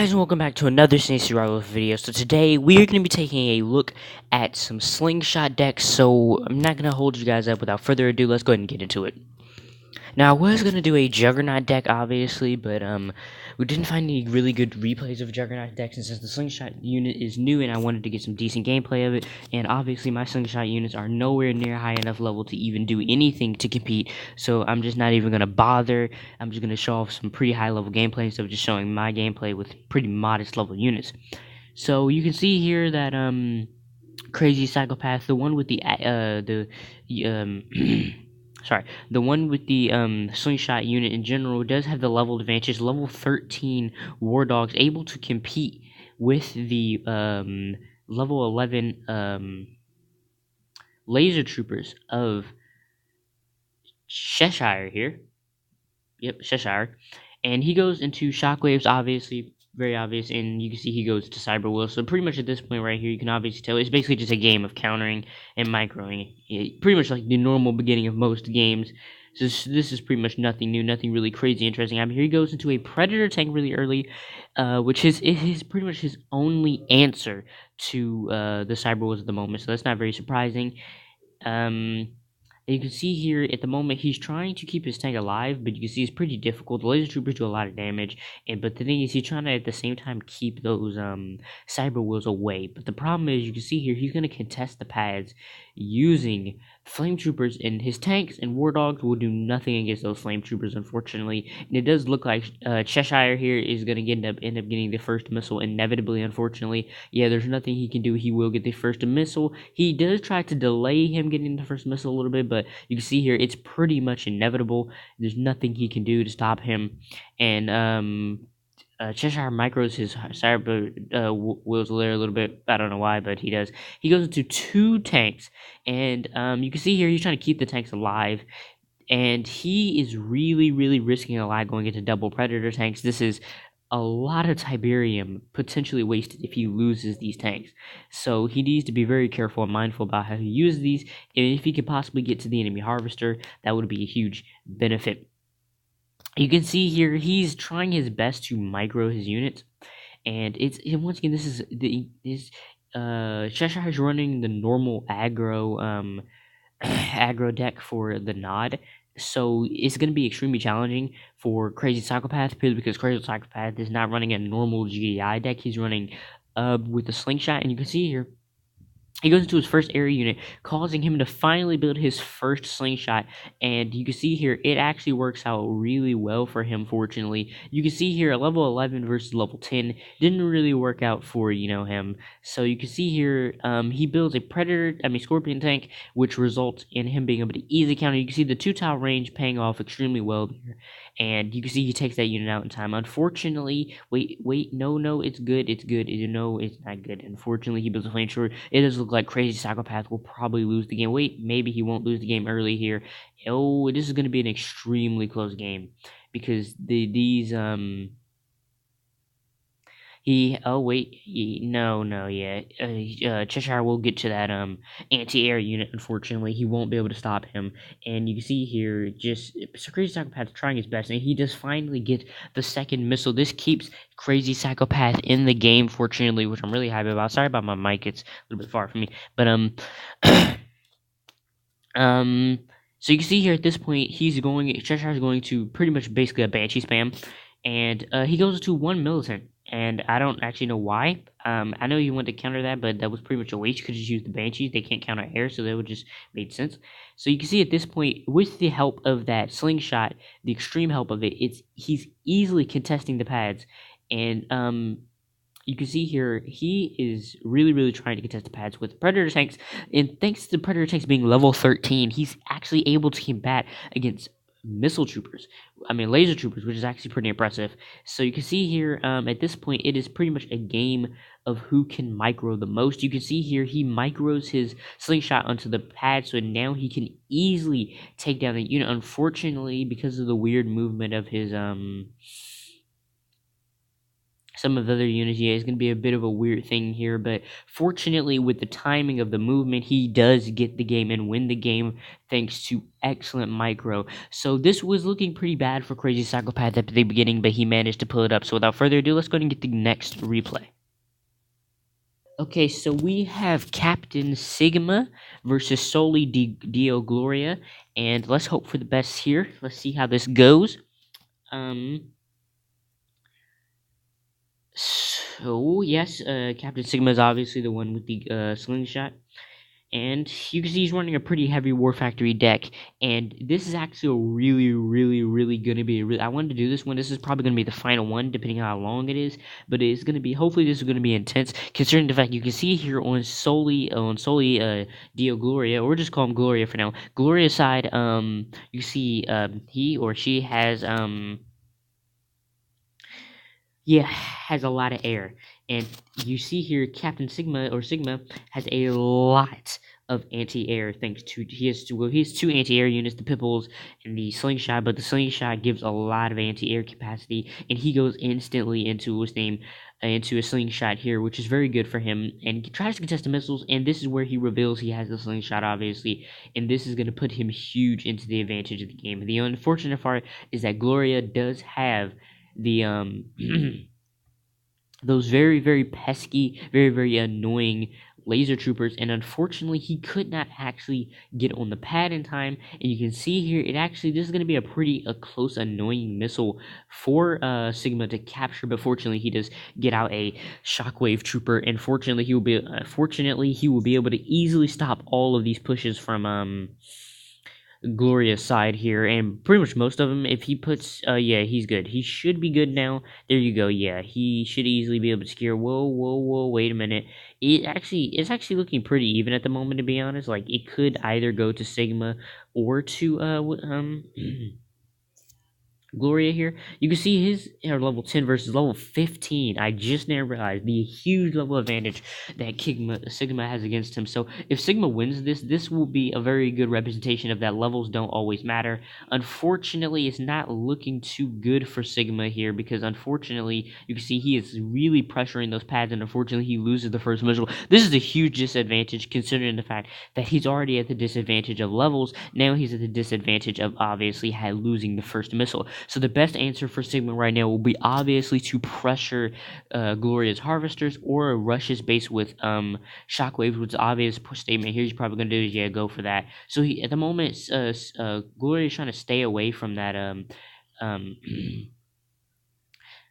Guys, and welcome back to another C&C Rivals video. So today we are going to be taking a look at some slingshot decks. So I'm not going to hold you guys up. Without further ado, let's go ahead and get into it. Now, I was going to do a Juggernaut deck, obviously, but we didn't find any really good replays of Juggernaut decks, and since the Slingshot unit is new and I wanted to get some decent gameplay of it, and obviously my Slingshot units are nowhere near high enough level to even do anything to compete, so I'm just not even going to bother. I'm just going to show off some pretty high level gameplay instead of just showing my gameplay with pretty modest level units. So you can see here that Crazy Psychopath, the one with the sorry, the one with the slingshot unit in general does have the level advantage. Level 13 War Dogs able to compete with the level 11 Laser Troopers of Cheshire here. Yep, Cheshire. And he goes into Shockwaves, obviously, very obvious, and you can see he goes to Cyber Will. So pretty much at this point right here, you can obviously tell it's basically just a game of countering and microing. Pretty much like the normal beginning of most games. So this is pretty much nothing new, nothing really crazy interesting. I mean, here he goes into a Predator tank really early, which is pretty much his only answer to the Cyber Wills at the moment. So that's not very surprising. You can see here at the moment he's trying to keep his tank alive, but you can see it's pretty difficult. The laser troopers do a lot of damage, but the thing is he's trying to at the same time keep those cyber wheels away. But the problem is you can see here he's going to contest the pads using flame troopers, and his tanks and war dogs will do nothing against those flame troopers, unfortunately. And it does look like Cheshire here is going to end up getting the first missile inevitably, unfortunately. Yeah, there's nothing he can do. He will get the first missile. He does try to delay him getting the first missile a little bit, but you can see here it's pretty much inevitable. There's nothing he can do to stop him. And Cheshire micros his cyber wheels there a little bit. I don't know why, but he does. He goes into two tanks, and you can see here he's trying to keep the tanks alive, and he is really risking a lot going into double Predator tanks. This is a lot of Tiberium potentially wasted if he loses these tanks. So he needs to be very careful and mindful about how he uses these, and if he could possibly get to the enemy harvester, that would be a huge benefit. You can see here he's trying his best to micro his units, and once again this is Cheshire is running the normal aggro aggro deck for the Nod, so it's going to be extremely challenging for Crazy Psychopath, purely because Crazy Psychopath is not running a normal GDI deck. He's running with the slingshot, and you can see here he goes into his first area unit, causing him to finally build his first slingshot. And you can see here, it actually works out really well for him, fortunately. You can see here, a level 11 versus level 10 didn't really work out for, him. So you can see here, he builds a Scorpion tank, which results in him being able to easily counter. You can see the 2-tile range paying off extremely well there. And you can see he takes that unit out in time. Unfortunately, no, it's good. No, it's not good. Unfortunately, he builds a flame short. It does look like Crazy Psychopath will probably lose the game. Maybe he won't lose the game early here. Oh, this is going to be an extremely close game because Cheshire will get to that anti-air unit. Unfortunately, he won't be able to stop him. And you can see here, Crazy Psychopath trying his best, and he does finally get the second missile. This keeps Crazy Psychopath in the game, fortunately, which I'm really happy about. Sorry about my mic; it's a little bit far from me, but So you can see here at this point, Cheshire is going to pretty much basically a Banshee spam, and he goes to 1 militant. And I don't actually know why. I know you want to counter that, but that was pretty much a waste. You could just use the Banshees. They can't counter air, so that would just made sense. So you can see at this point, with the help of that slingshot, the extreme help of it, he's easily contesting the pads. And you can see here, he is really trying to contest the pads with Predator tanks. And thanks to the Predator tanks being level 13, he's actually able to combat against laser troopers, which is actually pretty impressive. So you can see here, at this point, it is pretty much a game of who can micro the most. You can see here, he micros his slingshot onto the pad, so now he can easily take down the unit. Unfortunately, because of the weird movement of his some of the other units. Yeah, it's going to be a bit of a weird thing here, but fortunately, with the timing of the movement, he does get the game and win the game thanks to excellent micro. So this was looking pretty bad for Crazy Psychopath at the beginning, but he managed to pull it up. So without further ado, let's go ahead and get the next replay. Okay, so we have Captain Sigma versus Soli Dio Gloria, and let's hope for the best here. Let's see how this goes. So yes, Captain Sigma is obviously the one with the slingshot, and you can see he's running a pretty heavy War Factory deck. And this is actually a really gonna be. I wanted to do this one. This is probably gonna be the final one, depending on how long it is. But it's gonna be. Hopefully, this is gonna be intense, considering the fact you can see here on Soli Dio Gloria, or just call him Gloria for now. Gloria's side, you see, he or she has yeah, has a lot of air. And you see here Captain Sigma or Sigma has a lot of anti-air thanks to he has two anti-air units, the Pipples and the Slingshot, but the Slingshot gives a lot of anti-air capacity, and he goes instantly into his name into a slingshot here, which is very good for him. And he tries to contest the missiles, and this is where he reveals he has the slingshot, obviously, and this is going to put him huge into the advantage of the game. The unfortunate part is that Gloria does have the those very pesky, very annoying laser troopers, and unfortunately he could not actually get on the pad in time. And you can see here this is going to be a close annoying missile for Sigma to capture, but fortunately he does get out a shockwave trooper, and fortunately he will be able to easily stop all of these pushes from Glorious side here, and pretty much most of them. If he puts, yeah, he's good. He should be good now. There you go. Yeah, he should easily be able to secure. Whoa! Wait a minute. It's actually looking pretty even at the moment, to be honest. Like it could either go to Sigma or to Gloria here. You can see his level 10 versus level 15. I just now realized the huge level advantage that Sigma has against him. So if Sigma wins this will be a very good representation of that levels don't always matter. Unfortunately, it's not looking too good for Sigma here, because unfortunately, you can see he is really pressuring those pads, and unfortunately, he loses the first missile. This is a huge disadvantage considering the fact that he's already at the disadvantage of levels. Now he's at the disadvantage of obviously losing the first missile. So the best answer for Sigma right now will be obviously to pressure Gloria's Harvesters or rush his base with Shockwaves, which is obvious statement here. He's probably going to do is, yeah, go for that. So at the moment, Gloria is trying to stay away from that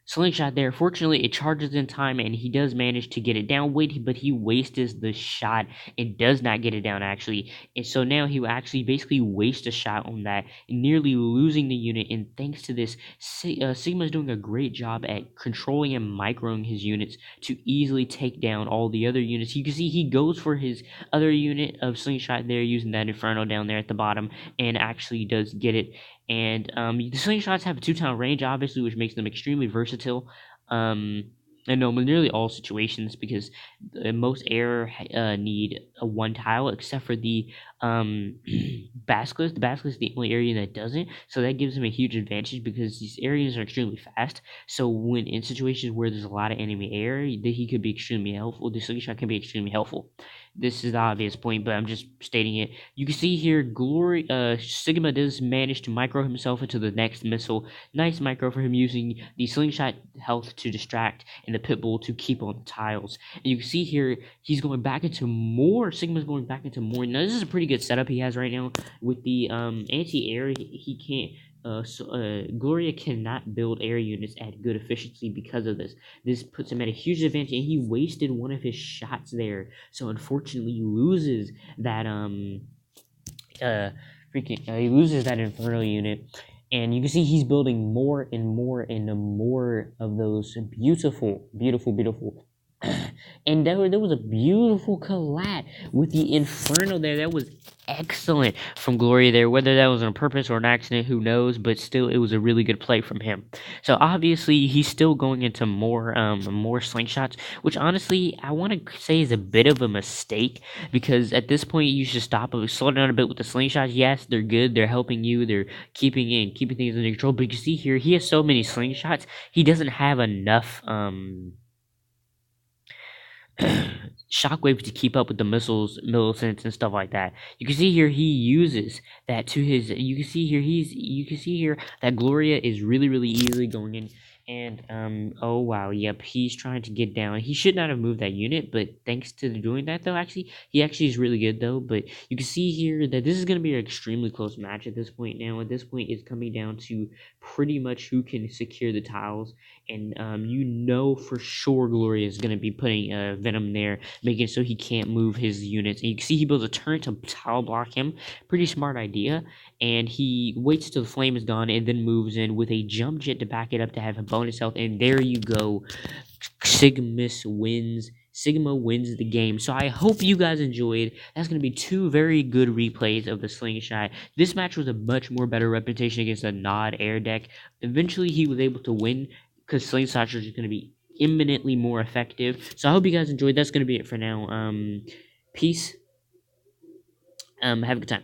slingshot there. Fortunately, it charges in time, and he does manage to get it down. But he wastes the shot and does not get it down, actually. And so now he will actually basically waste a shot on that, nearly losing the unit. And thanks to this, Sigma is doing a great job at controlling and microing his units to easily take down all the other units. You can see he goes for his other unit of slingshot there, using that Inferno down there at the bottom, and actually does get it. And the slingshots have a 2-tile range, obviously, which makes them extremely versatile. I know nearly all situations, because most air need a 1-tile, except for the Basilisk. The Basilisk is the only area that doesn't, so that gives him a huge advantage because these areas are extremely fast. So when in situations where there's a lot of enemy air, he could be extremely helpful. The slingshot can be extremely helpful. This is the obvious point, but I'm just stating it. You can see here, Sigma does manage to micro himself into the next missile. Nice micro for him, using the slingshot health to distract and the pitbull to keep on the tiles. And you can see here, he's going back into more. Sigma's going back into more. Now, this is a pretty good setup he has right now with the anti-air. He can't. Gloria cannot build air units at good efficiency because of this. This puts him at a huge advantage, and he wasted one of his shots there. So unfortunately, he loses that he loses that Inferno unit. And you can see he's building more and more of those beautiful And there was a beautiful collat with the Inferno there. That was excellent from Gloria there. Whether that was on purpose or an accident, who knows? But still, it was a really good play from him. So obviously, he's still going into more slingshots, which honestly I want to say is a bit of a mistake, because at this point you should slow down a bit with the slingshots. Yes, they're good. They're helping you. They're keeping things under control. But you see here, he has so many slingshots. He doesn't have enough shockwaves to keep up with the missiles, Millicents, and stuff like that. You can see here he uses that to his. You can see here that Gloria is really easily going in. And oh wow, yep, he's trying to get down. He should not have moved that unit, but thanks to doing that though, he actually is really good though. But you can see here that this is going to be an extremely close match at this point. Now at this point, it's coming down to pretty much who can secure the tiles, and you know for sure Gloria is going to be putting Venom there, making it so he can't move his units. And you can see he builds a turret to tile block him. Pretty smart idea. And he waits till the flame is gone and then moves in with a jump jet to back it up to have a bonus health. And there you go. Sigma wins the game. So I hope you guys enjoyed. That's going to be two very good replays of the slingshot. This match was a much more better reputation against the Nod air deck. Eventually he was able to win because slingshots are just going to be imminently more effective. So I hope you guys enjoyed. That's going to be it for now. Peace. Have a good time.